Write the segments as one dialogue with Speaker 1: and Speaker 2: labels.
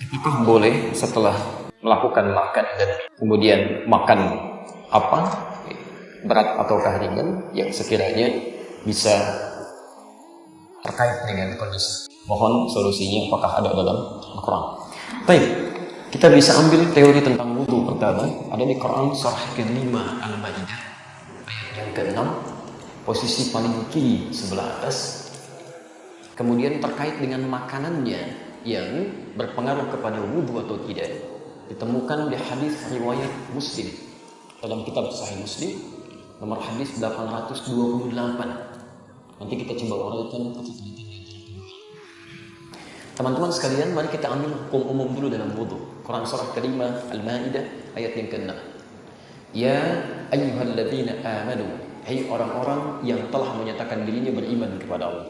Speaker 1: Apakah boleh setelah melakukan makan dan kemudian makan apa, berat ataukah ringan, yang sekiranya bisa terkait dengan kondisi? Mohon solusinya apakah ada dalam Al-Quran. Baik, kita bisa ambil teori tentang wudu pertama. Ada di Quran surah ke-5 Al-Maidah ayat yang ke-6, posisi paling kiri sebelah atas. Kemudian terkait dengan makanannya yang berpengaruh kepada wudu atau tidak, ditemukan di hadis riwayat Muslim dalam kitab Sahih Muslim nomor hadis 828. Nanti kita coba uraikan teman-teman sekalian. Mari kita ambil hukum umum dulu dalam wudu. Quran surah ke-5 Al-Maidah ayat yang ke-6. Ya ayyuhalladzina amanu, hai orang-orang yang telah menyatakan dirinya beriman kepada Allah.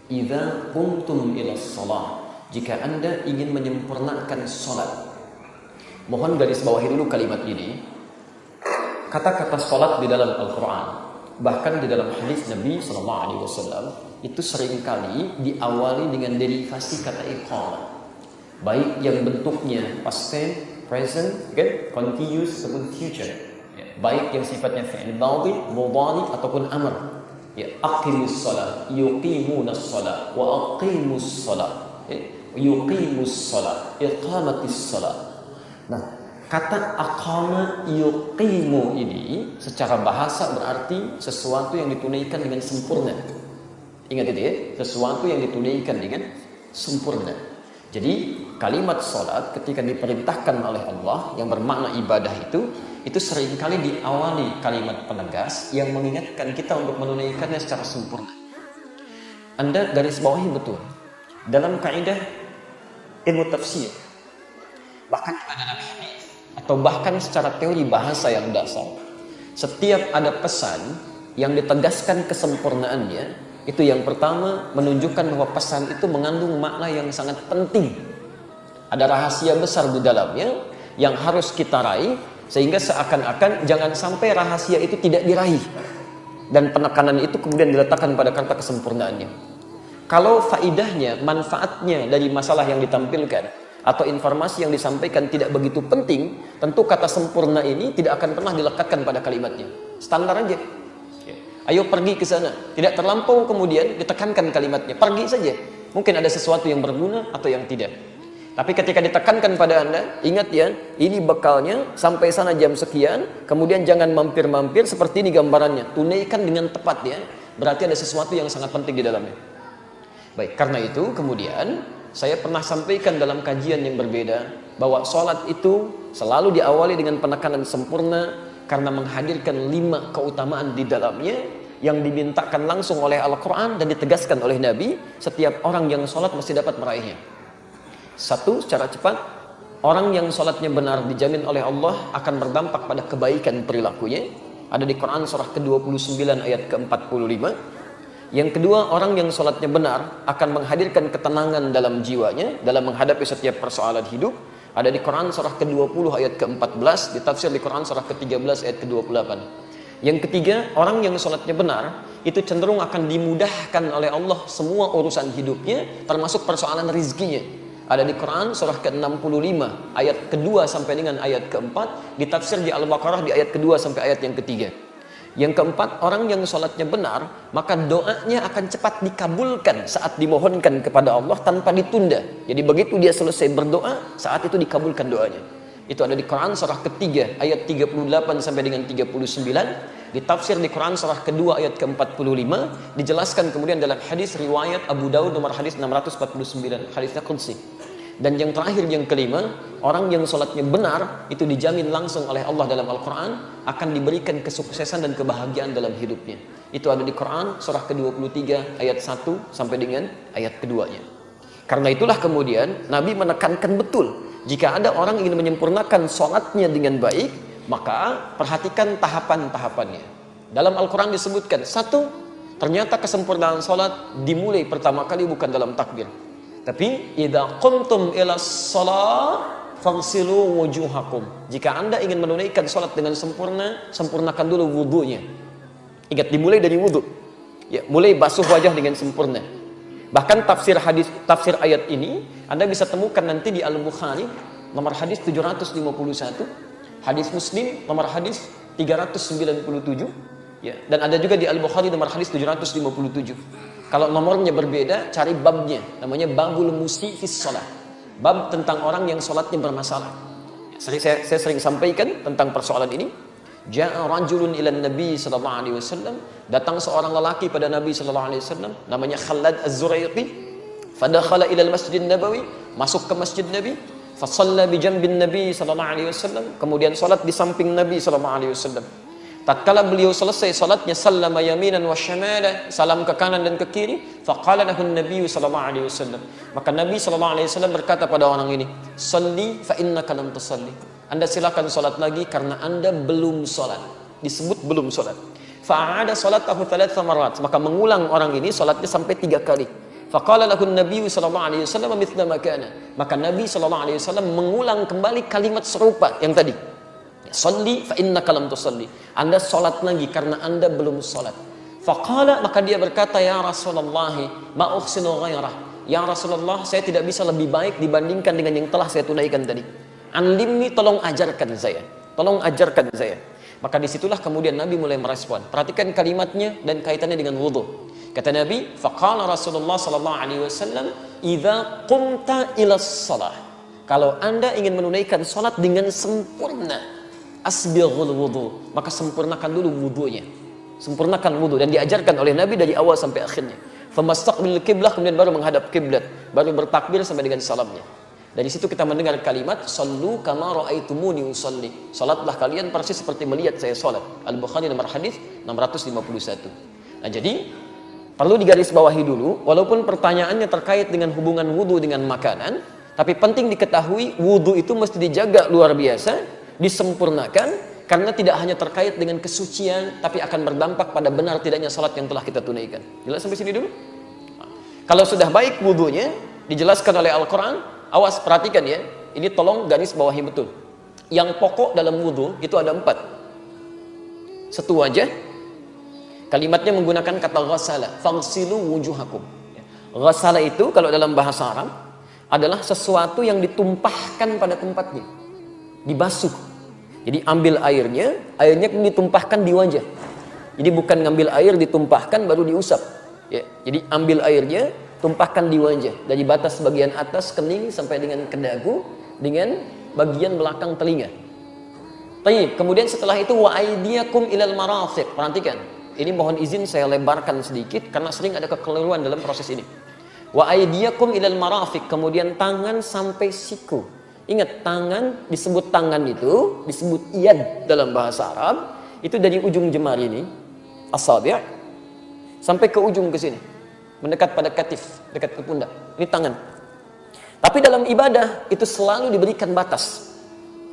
Speaker 1: Idza qumtum ilas shalah, jika Anda ingin menyempurnakan salat. Mohon garis bawahi dulu kalimat ini. Kata-kata salat di dalam Al-Quran, bahkan di dalam hadis Nabi SAW, itu seringkali diawali dengan derivasi kata iqamah, baik yang bentuknya past tense, present, continuous ataupun future, baik yang sifatnya fi'il madhi, mudhari ataupun amr. Aqimus shalah, yuqimunas shalah, wa aqimus shalah, yuqimus shalah, iqamatis shalah. Nah, kata aqama yuqimu ini secara bahasa berarti sesuatu yang ditunaikan dengan sempurna. Ingat itu ya, sesuatu yang ditunaikan dengan sempurna. Jadi kalimat salat ketika diperintahkan oleh Allah yang bermakna ibadah itu seringkali diawali kalimat penegas yang mengingatkan kita untuk menunaikannya secara sempurna. Anda garis bawahi betul. Dalam kaidah ilmu tafsir, bahkan dalam hadis atau bahkan secara teori bahasa yang dasar, setiap ada pesan yang ditegaskan kesempurnaannya, itu yang pertama menunjukkan bahwa pesan itu mengandung makna yang sangat penting. Ada rahasia besar di dalamnya yang harus kita raih, sehingga seakan-akan jangan sampai rahasia itu tidak diraih dan penekanan itu kemudian diletakkan pada kata kesempurnaannya. Kalau faidahnya, manfaatnya dari masalah yang ditampilkan atau informasi yang disampaikan tidak begitu penting, tentu kata sempurna ini tidak akan pernah dilekatkan pada kalimatnya. Standar aja. Ayo pergi ke sana. Tidak terlampau kemudian ditekankan kalimatnya. Pergi saja. Mungkin ada sesuatu yang berguna atau yang tidak. Tapi ketika ditekankan pada Anda, ingat ya, ini bekalnya sampai sana jam sekian, kemudian jangan mampir-mampir, seperti ini gambarannya. Tunaikan dengan tepat ya. Berarti ada sesuatu yang sangat penting di dalamnya. Baik, karena itu kemudian saya pernah sampaikan dalam kajian yang berbeda bahwa sholat itu selalu diawali dengan penekanan sempurna karena menghadirkan 5 keutamaan di dalamnya yang dimintakan langsung oleh Al-Quran dan ditegaskan oleh Nabi. Setiap orang yang sholat mesti dapat meraihnya. 1, secara cepat, orang yang sholatnya benar dijamin oleh Allah akan berdampak pada kebaikan perilakunya. Ada di Quran surah ke-29 ayat ke-45. Yang kedua, orang yang sholatnya benar akan menghadirkan ketenangan dalam jiwanya dalam menghadapi setiap persoalan hidup. Ada di Quran surah ke-20 ayat ke-14, ditafsir di Quran surah ke-13 ayat ke-28. Yang ketiga, orang yang sholatnya benar itu cenderung akan dimudahkan oleh Allah semua urusan hidupnya, termasuk persoalan rizkinya. Ada di Quran surah ke-65 ayat kedua sampai dengan ayat ke-4, ditafsir di Al-Baqarah di ayat kedua sampai ayat yang ketiga. Yang keempat, orang yang sholatnya benar, maka doanya akan cepat dikabulkan saat dimohonkan kepada Allah tanpa ditunda. Jadi begitu dia selesai berdoa, saat itu dikabulkan doanya. Itu ada di Quran surah ketiga ayat 38 sampai dengan 39. Ditafsir di Quran surah kedua ayat ke-45. Dijelaskan kemudian dalam hadis riwayat Abu Daud nomor hadis 649, hadisnya qudsi. Dan yang terakhir, yang kelima, orang yang sholatnya benar itu dijamin langsung oleh Allah dalam Al-Quran akan diberikan kesuksesan dan kebahagiaan dalam hidupnya. Itu ada di Quran surah ke-23 ayat 1 sampai dengan ayat keduanya. Karena itulah kemudian Nabi menekankan betul, jika ada orang ingin menyempurnakan sholatnya dengan baik, maka perhatikan tahapan-tahapannya. Dalam Al-Quran disebutkan, 1, ternyata kesempurnaan sholat dimulai pertama kali bukan dalam takbir, tapi idza qumtum ilas shalah faghsilu wujuhakum. Jika Anda ingin menunaikan salat dengan sempurna, sempurnakan dulu wudunya. Ingat, dimulai dari wudu. Ya, mulai basuh wajah dengan sempurna. Bahkan tafsir ayat ini Anda bisa temukan nanti di Al-Bukhari nomor hadis 751, hadis Muslim nomor hadis 397, ya. Dan ada juga di Al-Bukhari nomor hadis 757. Kalau nomornya berbeda, cari babnya, namanya babul musi fis shalah. Bab tentang orang yang salatnya bermasalah. Saya sering sampaikan tentang persoalan ini. Ja'a rajulun ila Nabi sallallahu alaihi wasallam, datang seorang lelaki pada Nabi sallallahu alaihi wasallam namanya Khalad Az-Zuraiqi. Fadakhala ila al-Masjid Nabawi, masuk ke Masjid Nabi, fa shalla bi janbin Nabi sallallahu alaihi wasallam, kemudian salat di samping Nabi sallallahu alaihi wasallam. Tatkala beliau selesai salatnya, sallama yaminan wa syamala, salam ke kanan dan ke kiri, faqala lahu Nabi sallallahu alaihi wasallam. Maka Nabi sallallahu alaihi wasallam berkata pada orang ini, "Shalli fa innaka lam tusalli." Anda silakan salat lagi karena Anda belum salat. Disebut belum salat. Fa'ada salatahu 3 marat. Maka mengulang orang ini salatnya sampai 3 kali. Faqala lahu Nabi sallallahu alaihi wasallam mithla ma kana. Maka Nabi sallallahu alaihi wasallam mengulang kembali kalimat serupa yang tadi. Shalli fa innaka lam tusalli. Anda salat lagi karena Anda belum salat. Faqala, maka dia berkata, ya Rasulullah, ma uhsinu ghairah. Ya Rasulullah, saya tidak bisa lebih baik dibandingkan dengan yang telah saya tunaikan tadi. Anlimni, tolong ajarkan saya. Tolong ajarkan saya. Maka disitulah kemudian Nabi mulai merespon. Perhatikan kalimatnya dan kaitannya dengan wudu. Kata Nabi, faqala Rasulullah sallallahu alaihi wasallam, idza qumta ila shalah. Kalau Anda ingin menunaikan salat dengan sempurna, asbighul wudu, maka sempurnakan dulu wudunya. Sempurnakan wudu, dan diajarkan oleh Nabi dari awal sampai akhirnya. Famastaqbil qiblah, kemudian baru menghadap kiblat, baru bertakbir sampai dengan salamnya. Dari situ kita mendengar kalimat sallu kama raaitumuni usalli. Salatlah kalian persis seperti melihat saya salat. Al-Bukhari nomor hadis 651. Nah, jadi perlu digarisbawahi dulu, walaupun pertanyaannya terkait dengan hubungan wudu dengan makanan, tapi penting diketahui wudu itu mesti dijaga luar biasa, disempurnakan, karena tidak hanya terkait dengan kesucian, tapi akan berdampak pada benar tidaknya salat yang telah kita tunaikan. Jelas sampai sini dulu? Nah, kalau sudah baik wudunya, dijelaskan oleh Al-Quran. Awas, perhatikan ya, ini tolong garis bawahi betul. Yang pokok dalam wudu itu ada 4. Satu aja, kalimatnya menggunakan kata ghasala, faghsilu wujuhakum. Ghasala itu kalau dalam bahasa Arab adalah sesuatu yang ditumpahkan pada tempatnya, dibasuh. Jadi ambil airnya ditumpahkan di wajah. Jadi bukan ngambil air ditumpahkan baru diusap. Ya, jadi ambil airnya, tumpahkan di wajah, dari batas bagian atas kening sampai dengan ke dagu, dengan bagian belakang telinga. Baik, kemudian setelah itu wa aydiyakum ilal marafiq. Perhatikan, ini mohon izin saya lebarkan sedikit karena sering ada kekeliruan dalam proses ini. Wa aydiyakum ilal marafiq, kemudian tangan sampai siku. Ingat, tangan, disebut tangan itu disebut iyad dalam bahasa Arab, itu dari ujung jemari ini, asabi', sampai ke ujung ke sini, mendekat pada katif, dekat ke pundak. Ini tangan. Tapi dalam ibadah itu selalu diberikan batas.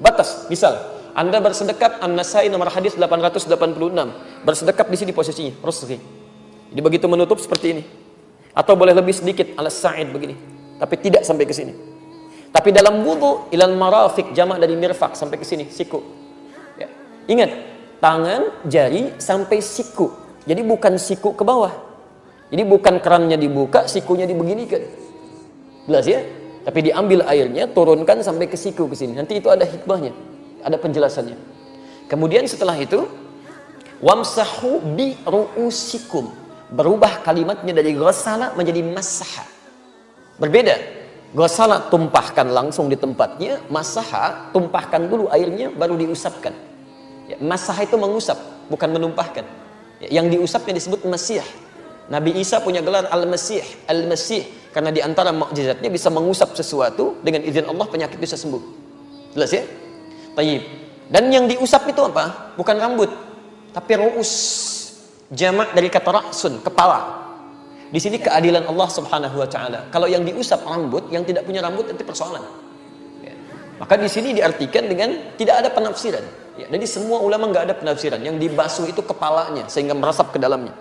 Speaker 1: Batas. Misal, Anda bersedekap, An-Nasai nomor hadis 886. Bersedekap di sini posisinya, rusghi. Jadi begitu menutup seperti ini. Atau boleh lebih sedikit, ala-sa'id begini. Tapi tidak sampai ke sini. Tapi dalam wudu, ilal marafiq, jamak dari mirfaq, sampai ke sini, siku. Ya. Ingat, tangan, jari, sampai siku. Jadi bukan siku ke bawah. Jadi bukan kerannya dibuka, sikunya dibeginikan. Jelas ya? Tapi diambil airnya, turunkan sampai ke siku ke sini. Nanti itu ada hikmahnya, ada penjelasannya. Kemudian setelah itu, wamsahu bi ru'usikum. Berubah kalimatnya dari ghasala menjadi masaha. Berbeda. Ghasala tumpahkan langsung di tempatnya, masaha tumpahkan dulu airnya baru diusapkan. Ya, masaha itu mengusap, bukan menumpahkan. Ya, yang diusapnya disebut masih. Nabi Isa punya gelar Al-Masih, Al-Masih, karena di antara mukjizatnya bisa mengusap sesuatu, dengan izin Allah penyakit bisa sembuh. Jelas ya? Tayyib. Dan yang diusap itu apa? Bukan rambut, tapi ru'us. Jamak dari kata ra'sun, kepala. Di sini keadilan Allah Subhanahu wa taala. Kalau yang diusap rambut, yang tidak punya rambut nanti persoalan. Ya. Maka di sini diartikan dengan tidak ada penafsiran. Ya, jadi semua ulama nggak ada penafsiran. Yang dibasuh itu kepalanya sehingga meresap ke dalamnya.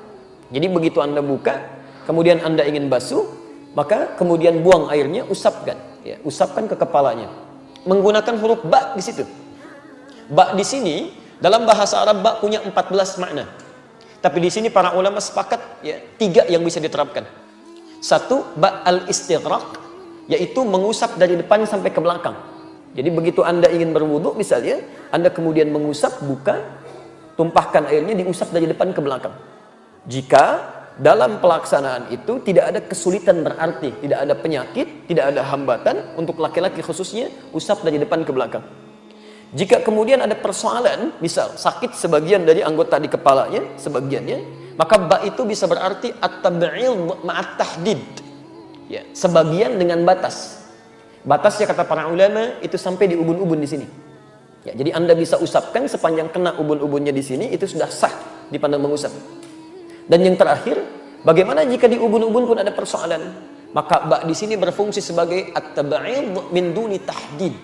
Speaker 1: Jadi begitu Anda buka, kemudian Anda ingin basuh, maka kemudian buang airnya, usapkan. Ya, usapkan ke kepalanya. Menggunakan huruf ba di situ. Ba di sini dalam bahasa Arab ba punya 14 makna. Tapi di sini para ulama sepakat ya 3 yang bisa diterapkan. Satu, ba al-istighraq, yaitu mengusap dari depan sampai ke belakang. Jadi begitu Anda ingin berwudu misalnya, Anda kemudian mengusap, buka, tumpahkan airnya, diusap dari depan ke belakang. Jika dalam pelaksanaan itu tidak ada kesulitan berarti, tidak ada penyakit, tidak ada hambatan, untuk laki-laki khususnya, usap dari depan ke belakang. Jika kemudian ada persoalan, misal sakit sebagian dari anggota di kepalanya, sebagiannya, maka ba itu bisa berarti at-tab'id ma'at tahdid. Ya, sebagian dengan batas. Batasnya kata para ulama itu sampai di ubun-ubun di sini. Ya, jadi Anda bisa usapkan sepanjang kena ubun-ubunnya di sini, itu sudah sah dipandang mengusap. Dan yang terakhir, bagaimana jika di ubun-ubun pun ada persoalan? Maka ba di sini berfungsi sebagai at-tab'id min duni tahdid.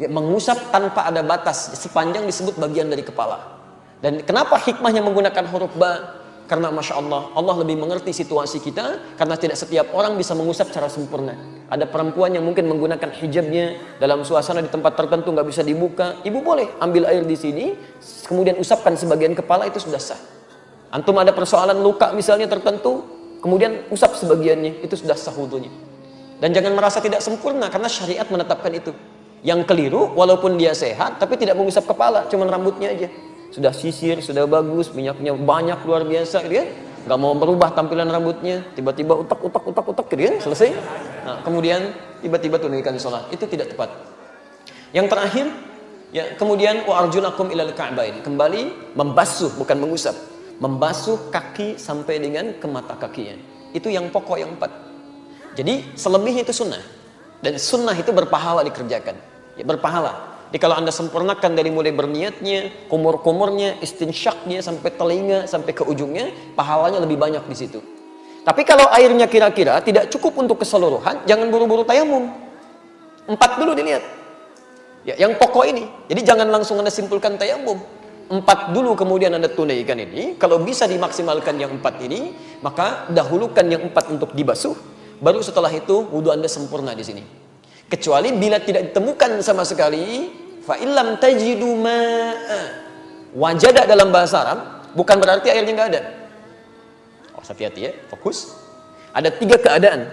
Speaker 1: Ya, mengusap tanpa ada batas, sepanjang disebut bagian dari kepala. Dan kenapa hikmahnya menggunakan huruf ba? Karena Masya Allah, Allah lebih mengerti situasi kita, karena tidak setiap orang bisa mengusap secara sempurna. Ada perempuan yang mungkin menggunakan hijabnya dalam suasana di tempat tertentu nggak bisa dibuka. Ibu boleh ambil air di sini, kemudian usapkan sebagian kepala, itu sudah sah. Antum ada persoalan luka misalnya tertentu, kemudian usap sebagiannya, itu sudah sah wudunya. Dan jangan merasa tidak sempurna, karena syariat menetapkan itu. Yang keliru, walaupun dia sehat, tapi tidak mengusap kepala, cuma rambutnya aja. Sudah sisir, sudah bagus, minyaknya banyak luar biasa, gitu ya. Nggak mau berubah tampilan rambutnya, tiba-tiba utak, gitu ya, selesai. Nah, kemudian tiba-tiba tunaikan sholat, itu tidak tepat. Yang terakhir, ya, kemudian wa arjulakum ilal ka'bain, kembali membasuh, bukan mengusap, membasuh kaki sampai dengan ke mata kakinya. Itu yang pokok yang 4. Jadi selebihnya itu sunnah, dan sunnah itu berpahala dikerjakan, ya, berpahala. Jadi kalau Anda sempurnakan dari mulai berniatnya, kumur-kumurnya, istinsyaknya, sampai telinga, sampai ke ujungnya, pahalanya lebih banyak di situ. Tapi kalau airnya kira-kira tidak cukup untuk keseluruhan, jangan buru-buru tayamum. 4 dulu dilihat. Ya, yang pokok ini. Jadi jangan langsung Anda simpulkan tayamum. 4 dulu kemudian Anda tunaikan ini. Kalau bisa dimaksimalkan yang 4 ini, maka dahulukan yang 4 untuk dibasuh. Baru setelah itu wudu Anda sempurna di sini. Kecuali bila tidak ditemukan sama sekali, fa illam tajidu ma'a. Wajada dalam bahasa Arab bukan berarti airnya nggak ada. Oh, hati-hati ya, fokus. Ada 3 keadaan.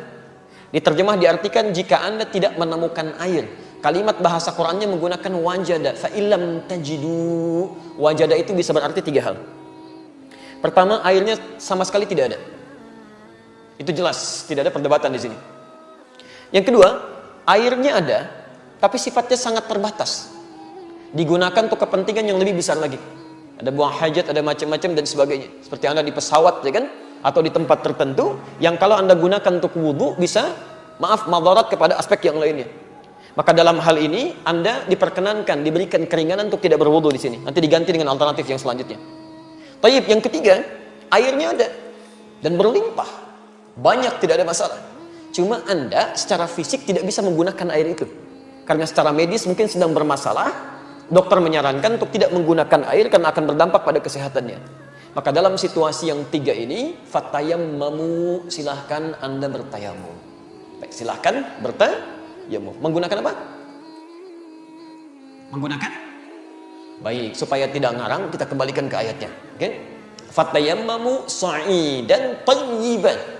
Speaker 1: Diterjemah diartikan jika Anda tidak menemukan air. Kalimat bahasa Qur'annya menggunakan wajada. Fa illam tajidu. Wajada itu bisa berarti 3 hal. Pertama, airnya sama sekali tidak ada. Itu jelas, tidak ada perdebatan di sini. Yang kedua, airnya ada, tapi sifatnya sangat terbatas. Digunakan untuk kepentingan yang lebih besar lagi. Ada buang hajat, ada macam-macam dan sebagainya. Seperti Anda di pesawat, ya kan? Atau di tempat tertentu, yang kalau Anda gunakan untuk wudu, bisa, madarat kepada aspek yang lainnya. Maka dalam hal ini, Anda diperkenankan, diberikan keringanan untuk tidak berwudu di sini. Nanti diganti dengan alternatif yang selanjutnya. Taib, yang ketiga, airnya ada. Dan berlimpah. Banyak, tidak ada masalah. Cuma Anda secara fisik tidak bisa menggunakan air itu. Karena secara medis mungkin sedang bermasalah, dokter menyarankan untuk tidak menggunakan air karena akan berdampak pada kesehatannya. Maka dalam situasi yang 3 ini, fatayammamu, silahkan Anda bertayamum. Baik, silahkan bertayamum. Menggunakan apa? Menggunakan? Baik, supaya tidak ngarang, kita kembalikan ke ayatnya. Oke? Fatayammamu sa'idan thayyiban.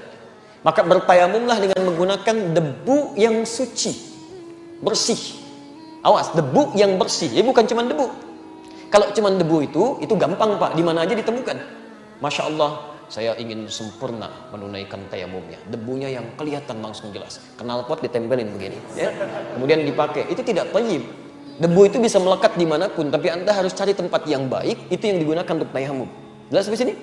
Speaker 1: Maka bertayamumlah dengan menggunakan debu yang suci, bersih. Awas, debu yang bersih, ya bukan cuma debu. Kalau cuma debu itu gampang Pak, di mana aja ditemukan. Masya Allah, saya ingin sempurna menunaikan tayamumnya. Debunya yang kelihatan langsung jelas. Knalpot ditempelin begini, ya. Kemudian dipakai, itu tidak thayyib. Debu itu bisa melekat dimanapun, tapi Anda harus cari tempat yang baik, itu yang digunakan untuk tayamum. Jelas sampai sini?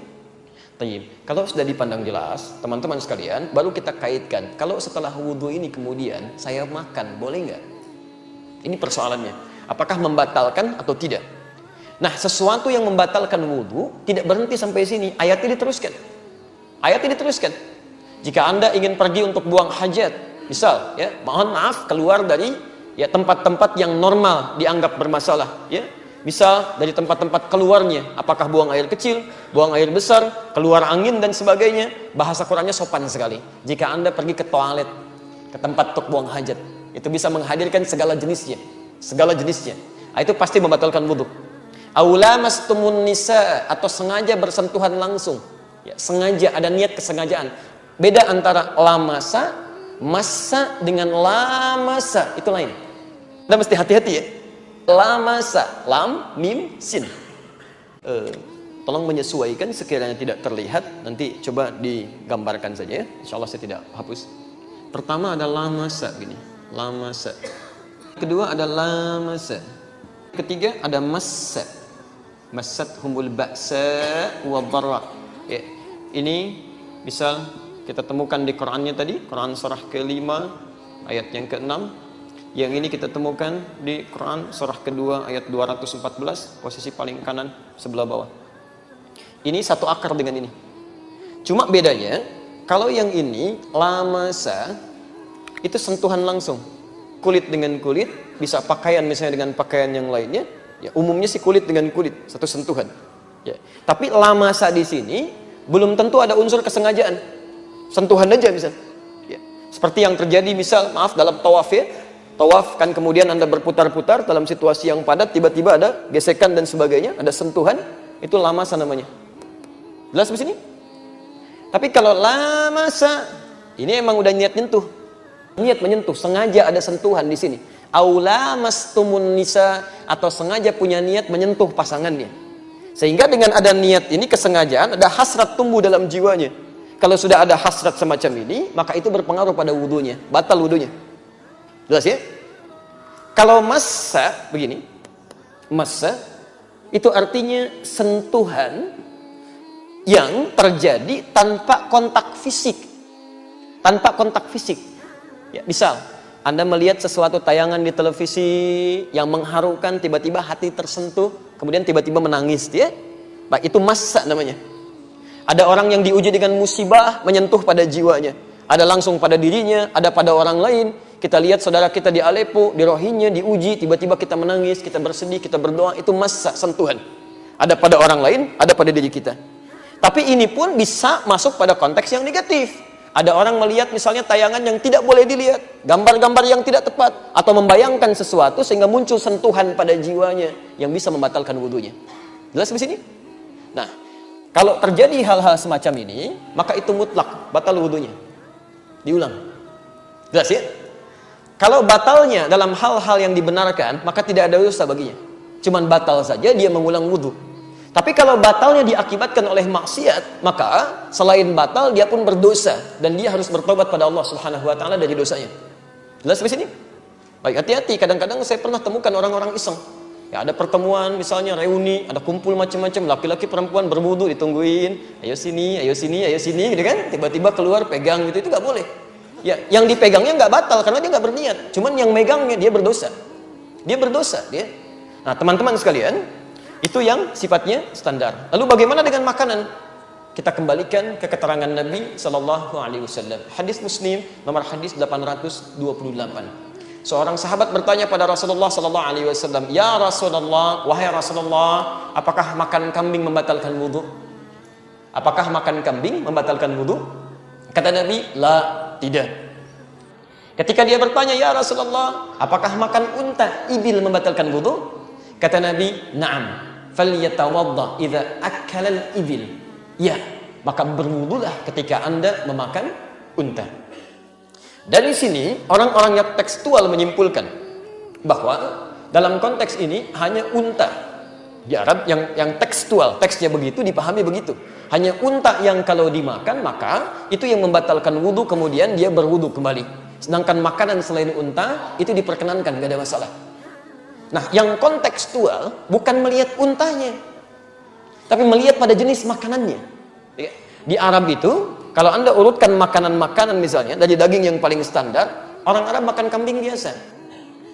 Speaker 1: Tayyib. Kalau sudah dipandang jelas, teman-teman sekalian, baru kita kaitkan. Kalau setelah wudhu ini kemudian saya makan, boleh nggak? Ini persoalannya. Apakah membatalkan atau tidak? Nah, sesuatu yang membatalkan wudhu tidak berhenti sampai sini. Ayatnya diteruskan. Ayatnya diteruskan. Jika Anda ingin pergi untuk buang hajat, misal, ya, mohon maaf, keluar dari ya tempat-tempat yang normal dianggap bermasalah, ya. Misal dari tempat-tempat keluarnya, apakah buang air kecil, buang air besar, keluar angin dan sebagainya. Bahasa Qurannya sopan sekali. Jika Anda pergi ke toilet, ke tempat untuk buang hajat, itu bisa menghadirkan segala jenisnya, segala jenisnya. Itu pasti membatalkan wudhu. Aula mastumun nisa, atau sengaja bersentuhan langsung, ya, sengaja, ada niat kesengajaan. Beda antara lamasa, masa dengan lamasa itu lain. Kita mesti hati-hati ya. Lamasa, lam, mim, sin. Tolong menyesuaikan sekiranya tidak terlihat. Nanti coba digambarkan saja ya. Insya Allah saya tidak hapus. Pertama ada lamasa gini, lamasa. Kedua ada lamasa. Ketiga ada massa. Massat humul ba'sa wa dharra. Ya. Ini misal kita temukan di Qurannya tadi, Quran surah ke-5 ayat yang ke-6. Yang ini kita temukan di Quran surah ke-2 ayat 214, posisi paling kanan sebelah bawah. Ini satu akar dengan ini. Cuma bedanya, kalau yang ini lamasa itu sentuhan langsung. Kulit dengan kulit, bisa pakaian misalnya dengan pakaian yang lainnya. Ya, umumnya sih kulit dengan kulit, satu sentuhan. Ya. Tapi lamasa di sini belum tentu ada unsur kesengajaan. Sentuhan aja misal. Ya. Seperti yang terjadi misal, maaf dalam tawaf ya. Tawaf kan kemudian Anda berputar-putar dalam situasi yang padat, tiba-tiba ada gesekan dan sebagainya, ada sentuhan, itu lamasa namanya. Jelas di sini? Tapi kalau lamasa, ini emang udah niat nyentuh. Niat menyentuh, sengaja ada sentuhan di sini. Aula mastumun nisa, atau sengaja punya niat menyentuh pasangannya. Sehingga dengan ada niat ini, kesengajaan, ada hasrat tumbuh dalam jiwanya. Kalau sudah ada hasrat semacam ini, maka itu berpengaruh pada wudunya, batal wudunya. Jelas ya? Kalau massa begini, massa itu artinya sentuhan yang terjadi tanpa kontak fisik. Tanpa kontak fisik. Ya, misal Anda melihat sesuatu tayangan di televisi yang mengharukan, tiba-tiba hati tersentuh, kemudian tiba-tiba menangis, ya. Baik, itu massa namanya. Ada orang yang diuji dengan musibah, menyentuh pada jiwanya. Ada langsung pada dirinya, ada pada orang lain. Kita lihat saudara kita di Aleppo, di Rohingya, diuji, tiba-tiba kita menangis, kita bersedih, kita berdoa, itu massa, sentuhan. Ada pada orang lain, ada pada diri kita. Tapi ini pun bisa masuk pada konteks yang negatif. Ada orang melihat misalnya tayangan yang tidak boleh dilihat, gambar-gambar yang tidak tepat, atau membayangkan sesuatu sehingga muncul sentuhan pada jiwanya yang bisa membatalkan wudunya. Jelas di sini? Nah, kalau terjadi hal-hal semacam ini, maka itu mutlak, batal wudunya. Diulang. Jelas ya? Kalau batalnya dalam hal-hal yang dibenarkan, maka tidak ada dosa baginya. Cuman batal saja dia mengulang wudu. Tapi kalau batalnya diakibatkan oleh maksiat, maka selain batal dia pun berdosa dan dia harus bertobat pada Allah Subhanahu wa taala dari dosanya. Jelas di sini? Baik, hati-hati, kadang-kadang saya pernah temukan orang-orang iseng. Ya, ada pertemuan misalnya reuni, ada kumpul macam-macam, laki-laki perempuan berwudu ditungguin, ayo sini, ayo sini, ayo sini, gitu kan? Tiba-tiba keluar pegang gitu, itu nggak boleh. Ya, yang dipegangnya nggak batal karena dia nggak berniat. Cuman yang megangnya dia berdosa. Dia berdosa, dia. Nah, teman-teman sekalian, itu yang sifatnya standar. Lalu bagaimana dengan makanan? Kita kembalikan ke keterangan Nabi Sallallahu Alaihi Wasallam. Hadis Muslim nomor hadis 828. Seorang sahabat bertanya pada Rasulullah Sallallahu Alaihi Wasallam, ya Rasulullah, wahai Rasulullah, apakah makan kambing membatalkan wudu? Apakah makan kambing membatalkan wudu? Kata Nabi, la, tidak. Ketika dia bertanya, ya Rasulullah, apakah makan unta, ibil membatalkan wudu? Kata Nabi, na'am, falyatawadda idza akala al-ibil. Ya, maka berwudulah ketika Anda memakan unta. Dari sini orang-orang yang tekstual menyimpulkan bahwa dalam konteks ini hanya unta di Arab yang tekstual, teksnya begitu, dipahami begitu. Hanya unta yang kalau dimakan maka itu yang membatalkan wudu, kemudian dia berwudu kembali. Sedangkan makanan selain unta itu diperkenankan, gak ada masalah. Nah, yang kontekstual bukan melihat untanya, tapi melihat pada jenis makanannya. Di Arab itu, kalau Anda urutkan makanan-makanan misalnya, dari daging yang paling standar, orang Arab makan kambing biasa.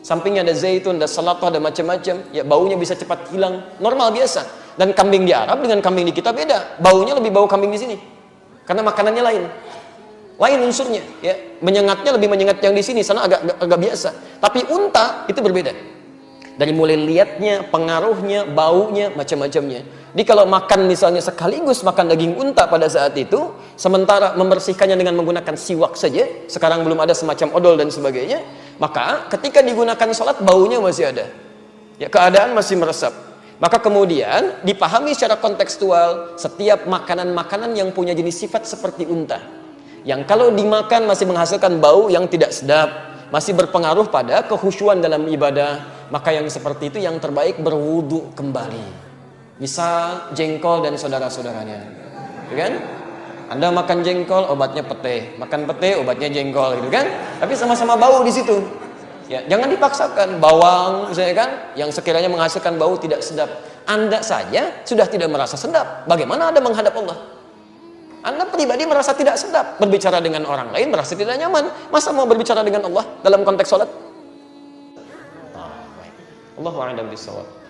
Speaker 1: Sampingnya ada zaitun, ada salata, ada macam-macam, ya baunya bisa cepat hilang, normal biasa. Dan kambing di Arab dengan kambing di kita beda, baunya lebih bau kambing di sini. Karena makanannya lain. Lain unsurnya, ya. Menyengatnya lebih menyengat yang di sini, sana agak biasa. Tapi unta itu berbeda. Dari mulai lihatnya, pengaruhnya, baunya, macam-macamnya. Jadi kalau makan misalnya sekaligus makan daging unta pada saat itu, sementara membersihkannya dengan menggunakan siwak saja, sekarang belum ada semacam odol dan sebagainya, maka ketika digunakan sholat baunya masih ada. Ya, keadaan masih meresap. Maka kemudian dipahami secara kontekstual setiap makanan-makanan yang punya jenis sifat seperti unta. yang kalau dimakan masih menghasilkan bau yang tidak sedap, masih berpengaruh pada kekhusyuan dalam ibadah, maka yang seperti itu yang terbaik berwudu kembali. Misal jengkol dan saudara-saudaranya, gitu kan? Anda makan jengkol, obatnya pete, makan pete, obatnya jengkol, gitu kan? Tapi sama-sama bau di situ. Ya, jangan dipaksakan. Bawang, misalnya kan, yang sekiranya menghasilkan bau tidak sedap. Anda saja sudah tidak merasa sedap. Bagaimana Anda menghadap Allah? Anda pribadi merasa tidak sedap, berbicara dengan orang lain merasa tidak nyaman. Masa mau berbicara dengan Allah dalam konteks sholat? Allahu a'lam bishawab.